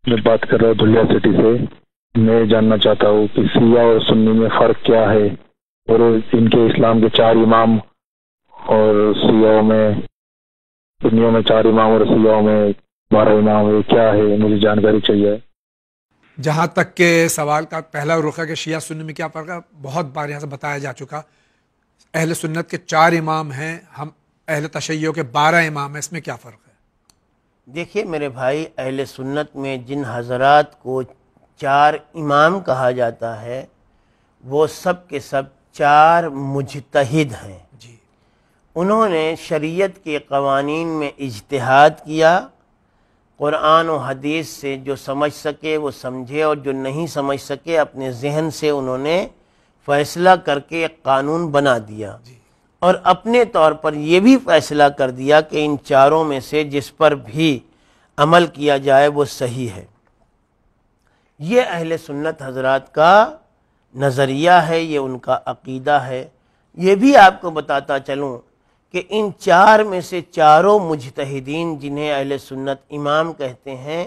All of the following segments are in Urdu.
میں بات کر رہا ہوں دھلیا سٹی سے. میں جاننا چاہتا ہوں کہ شیعہ اور سنی میں فرق کیا ہے، اور ان کے اسلام کے 4 امام اور سیاحوں میں، سنیوں میں 4 امام اور سیاحوں میں 12 امام ہے، کیا ہے؟ مجھے جانکاری چاہیے. جہاں تک کہ سوال کا پہلا رخ ہے کہ شیعہ سنی میں کیا فرق ہے، بہت بار یہاں سے بتایا جا چکا. اہل سنت کے 4 امام ہیں، ہم اہل تشیع کے 12 امام ہیں، اس میں کیا فرق ہے؟ دیکھیے میرے بھائی، اہل سنت میں جن حضرات کو 4 امام کہا جاتا ہے وہ سب کے سب 4 مجتہد ہیں. جی. انہوں نے شریعت کے قوانین میں اجتہاد کیا، قرآن و حدیث سے جو سمجھ سکے وہ سمجھے، اور جو نہیں سمجھ سکے اپنے ذہن سے انہوں نے فیصلہ کر کے ایک قانون بنا دیا. اور اپنے طور پر یہ بھی فیصلہ کر دیا کہ ان 4 میں سے جس پر بھی عمل کیا جائے وہ صحیح ہے. یہ اہل سنت حضرات کا نظریہ ہے، یہ ان کا عقیدہ ہے. یہ بھی آپ کو بتاتا چلوں کہ ان 4 میں سے 4 مجتہدین جنہیں اہل سنت امام کہتے ہیں،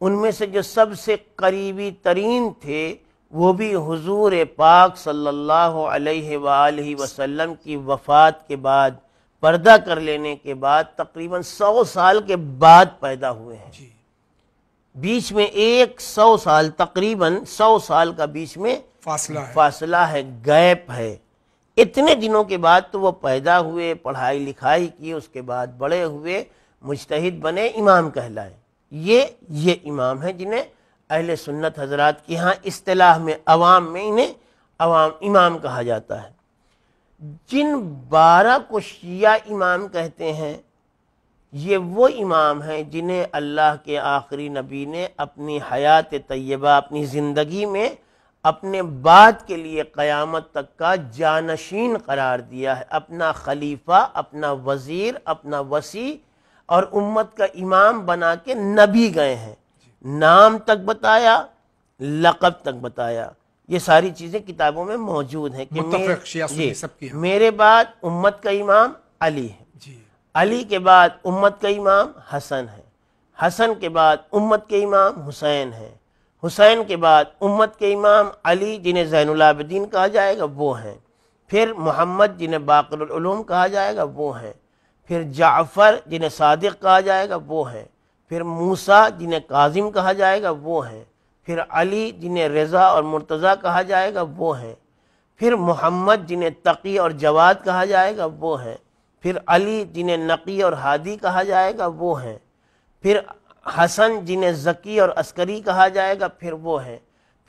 ان میں سے جو سب سے قریبی ترین تھے وہ بھی حضور پاک صلی اللہ علیہ وآلہ وسلم کی وفات کے بعد، پردہ کر لینے کے بعد تقریباً 100 سال کے بعد پیدا ہوئے ہیں. بیچ میں 100 سال، تقریباً 100 سال کا بیچ میں فاصلہ ہے، گیپ ہے. اتنے دنوں کے بعد تو وہ پیدا ہوئے، پڑھائی لکھائی کی، اس کے بعد بڑے ہوئے، مجتہد بنے، امام کہلائے. یہ امام ہیں جنہیں اہل سنت حضرات کی ہاں اصطلاح میں، عوام میں انہیں عوام امام کہا جاتا ہے. جن 12 کو شیعہ امام کہتے ہیں، یہ وہ امام ہیں جنہیں اللہ کے آخری نبی نے اپنی حیات طیبہ، اپنی زندگی میں اپنے بعد کے لیے قیامت تک کا جانشین قرار دیا ہے، اپنا خلیفہ، اپنا وزیر، اپنا وصی اور امت کا امام بنا کے نبی گئے ہیں. نام تک بتایا، لقب تک بتایا. یہ ساری چیزیں کتابوں میں موجود ہیں کہ متفق شیعہ سنی سب کی ہیں. میرے بعد امت کا امام علی ہے، علی کے بعد امت کا امام حسن ہے، حسن کے بعد امت کے امام حسین ہے، حسین کے بعد امت کے امام علی جنہیں زین العابدین کہا جائے گا وہ ہیں، پھر محمد جنہیں باقر العلوم کہا جائے گا وہ ہیں، پھر جعفر جنہیں صادق کہا جائے گا وہ ہیں، پھر موسیٰ جنہیں کاظم کہا جائے گا وہ ہیں، پھر علی جنہیں رضا اور مرتضیٰ کہا جائے گا وہ ہیں، پھر محمد جنہیں تقی اور جواد کہا جائے گا وہ ہیں، پھر علی جنہیں نقی اور ہادی کہا جائے گا وہ ہیں، پھر حسن جنہیں ذکی اور عسکری کہا جائے گا پھر وہ ہیں.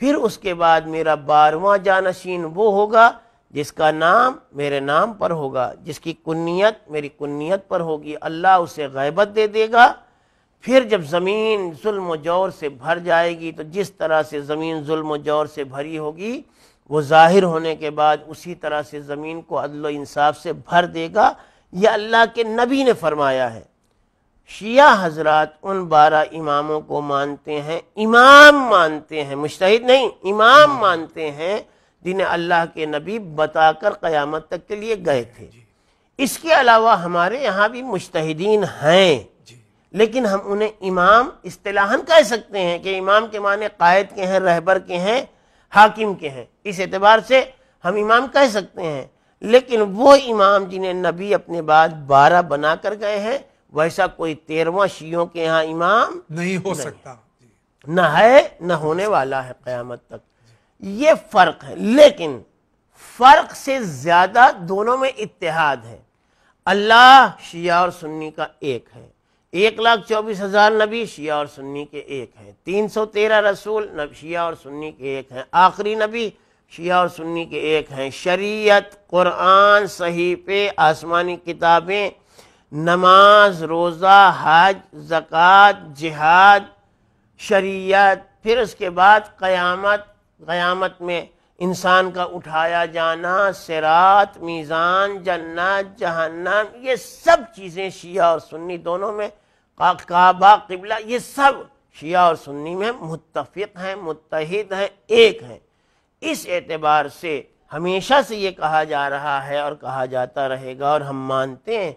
پھر اس کے بعد میرا 12واں جانشین وہ ہوگا جس کا نام میرے نام پر ہوگا، جس کی کنیت میری کنیت پر ہوگی. اللہ اسے غیبت دے دے گا. پھر جب زمین ظلم و جور سے بھر جائے گی تو جس طرح سے زمین ظلم و جور سے بھری ہوگی وہ ظاہر ہونے کے بعد اسی طرح سے زمین کو عدل و انصاف سے بھر دے گا. یہ اللہ کے نبی نے فرمایا ہے. شیعہ حضرات ان 12 اماموں کو مانتے ہیں، امام مانتے ہیں، مجتہد نہیں، امام مانتے ہیں جنہیں اللہ کے نبی بتا کر قیامت تک کے لیے گئے تھے. اس کے علاوہ ہمارے یہاں بھی مجتہدین ہیں، لیکن ہم انہیں امام اصطلاحاً کہہ سکتے ہیں کہ امام کے معنی قائد کے ہیں، رہبر کے ہیں، حاکم کے ہیں. اس اعتبار سے ہم امام کہہ سکتے ہیں. لیکن وہ امام جنہیں نبی اپنے بعد 12 بنا کر گئے ہیں، ویسا کوئی 13واں شیعوں کے ہاں امام نہیں ہو سکتا، نہ ہے نہ ہونے والا ہے قیامت تک. یہ فرق ہے، لیکن فرق سے زیادہ دونوں میں اتحاد ہے. اللہ شیعہ اور سنی کا ایک ہے، 1,24,000 نبی شیعہ اور سنی کے ایک ہیں، 313 رسول شیعہ اور سنی کے ایک ہیں، آخری نبی شیعہ اور سنی کے ایک ہیں. شریعت، قرآن، صحیفے، آسمانی کتابیں، نماز، روزہ، حج، زکوٰۃ، جہاد، شریعت، پھر اس کے بعد قیامت میں انسان کا اٹھایا جانا، صراط، میزان، جنت، جہنم، یہ سب چیزیں شیعہ اور سنی دونوں میں، کعبہ، قبلہ، یہ سب شیعہ اور سنی میں متفق ہیں، متحد ہیں، ایک ہیں. اس اعتبار سے ہمیشہ سے یہ کہا جا رہا ہے اور کہا جاتا رہے گا، اور ہم مانتے ہیں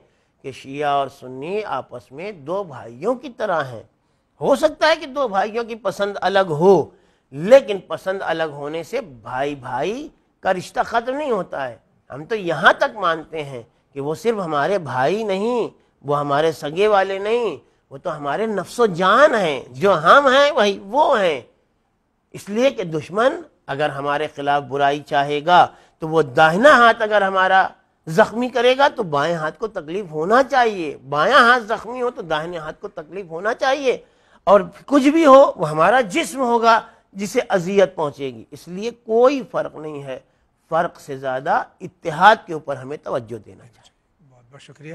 کہ شیعہ اور سنی آپس میں 2 بھائیوں کی طرح ہیں. ہو سکتا ہے کہ دو بھائیوں کی پسند الگ ہو، لیکن پسند الگ ہونے سے بھائی بھائی کا رشتہ ختم نہیں ہوتا ہے۔ ہم تو یہاں تک مانتے ہیں کہ وہ صرف ہمارے بھائی نہیں، وہ ہمارے سگے والے نہیں، وہ تو ہمارے نفس و جان ہیں، جو ہم ہیں وہی وہ ہیں۔ اس لیے کہ دشمن اگر ہمارے خلاف برائی چاہے گا تو وہ داہنا ہاتھ اگر ہمارا زخمی کرے گا تو بائیں ہاتھ کو تکلیف ہونا چاہیے، بایاں ہاتھ زخمی ہو تو داہنے ہاتھ کو تکلیف ہونا چاہیے، اور کچھ بھی ہو وہ ہمارا جسم ہوگا جسے اذیت پہنچے گی۔ اس لیے کوئی فرق نہیں ہے، فرق سے زیادہ اتحاد کے اوپر ہمیں توجہ دینا چاہیے۔ بہت بہت شکریہ۔